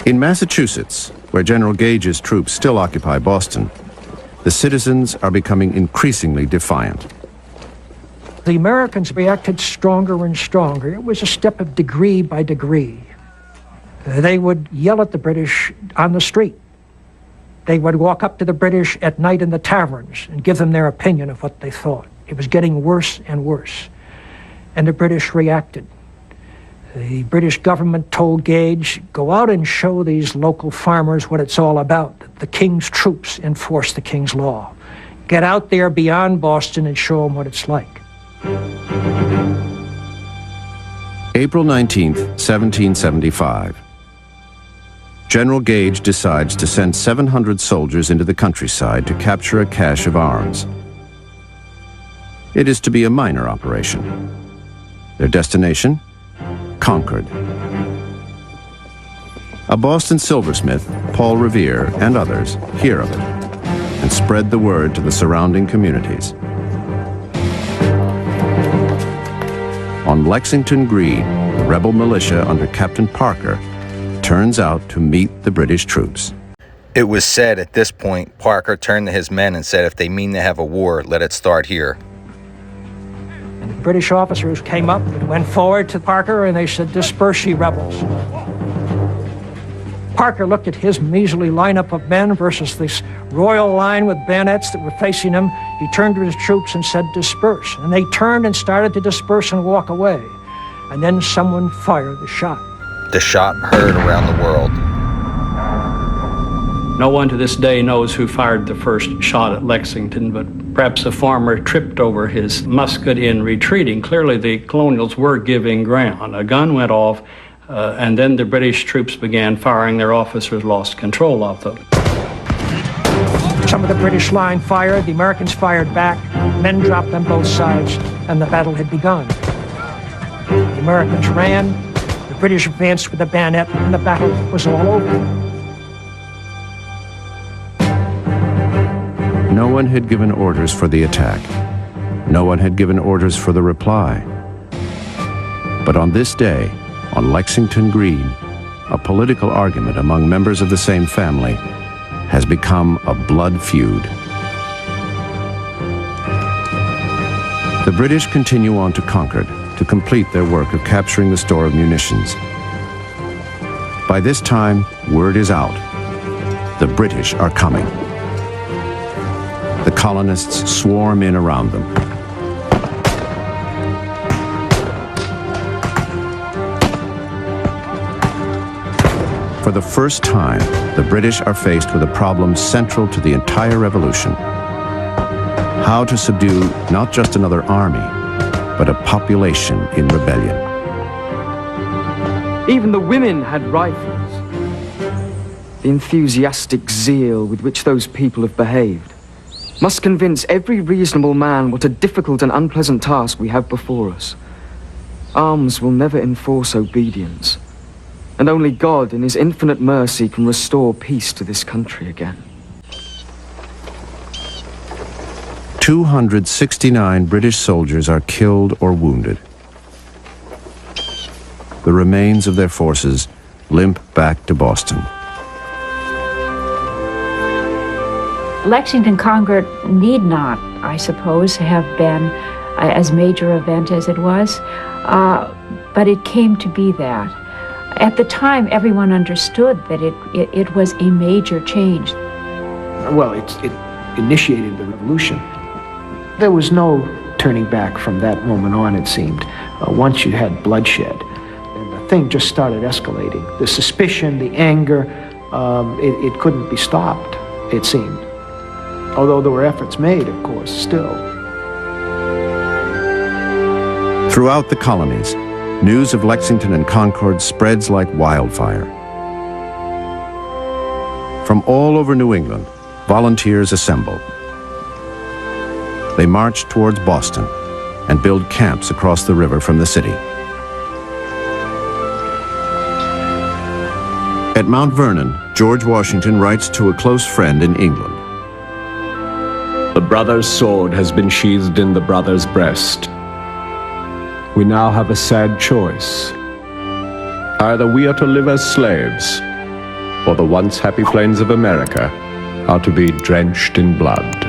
In Massachusetts, where General Gage's troops still occupy Boston, the citizens are becoming increasingly defiant. The Americans reacted stronger and stronger. It was a step of degree by degree. They would yell at the British on the street. They would walk up to the British at night in the taverns and give them their opinion of what they thought. It was getting worse and worse. And the British reacted. The British government told Gage, go out and show these local farmers what it's all about. The King's troops enforce the King's law. Get out there beyond Boston and show them what it's like. April 19th, 1775. General Gage decides to send 700 soldiers into the countryside to capture a cache of arms. It is to be a minor operation. Their destination? Concord. A Boston silversmith, Paul Revere, and others hear of it and spread the word to the surrounding communities. On Lexington Green, the rebel militia under Captain Parker turns out to meet the British troops. It was said at this point, Parker turned to his men and said, if they mean to have a war, let it start here. And the British officers came up and went forward to Parker and they said, disperse ye rebels. Parker looked at his measly lineup of men versus this royal line with bayonets that were facing him. He turned to his troops and said, disperse. And they turned and started to disperse and walk away. And then someone fired the shot. The shot heard around the world. No one to this day knows who fired the first shot at Lexington, but perhaps a farmer tripped over his musket in retreating. Clearly the colonials were giving ground. A gun went off, and then the British troops began firing. Their officers lost control of them. Some of the British line fired, the Americans fired back, men dropped on both sides, and the battle had begun. The Americans ran, the British advanced with the bayonet, and the battle was all over. No one had given orders for the attack. No one had given orders for the reply. But on this day, on Lexington Green, a political argument among members of the same family has become a blood feud. The British continue on to Concord to complete their work of capturing the store of munitions. By this time, word is out. The British are coming. The colonists swarm in around them. For the first time, the British are faced with a problem central to the entire revolution. How to subdue not just another army, but a population in rebellion. Even the women had rifles. The enthusiastic zeal with which those people have behaved must convince every reasonable man what a difficult and unpleasant task we have before us. Arms will never enforce obedience, and only God in his infinite mercy can restore peace to this country again. 269 British soldiers are killed or wounded. The remains of their forces limp back to Boston. Lexington Concord need not, I suppose, have been as major event as it was, but it came to be that. At the time, everyone understood that it was a major change. Well, it initiated the revolution. There was no turning back from that moment on, it seemed. Once you had bloodshed, and the thing just started escalating. The suspicion, the anger, it couldn't be stopped, it seemed. Although there were efforts made, of course, still. Throughout the colonies, news of Lexington and Concord spreads like wildfire. From all over New England, volunteers assemble. They march towards Boston and build camps across the river from the city. At Mount Vernon, George Washington writes to a close friend in England. The brother's sword has been sheathed in the brother's breast. We now have a sad choice. Either we are to live as slaves, for the once happy plains of America are to be drenched in blood.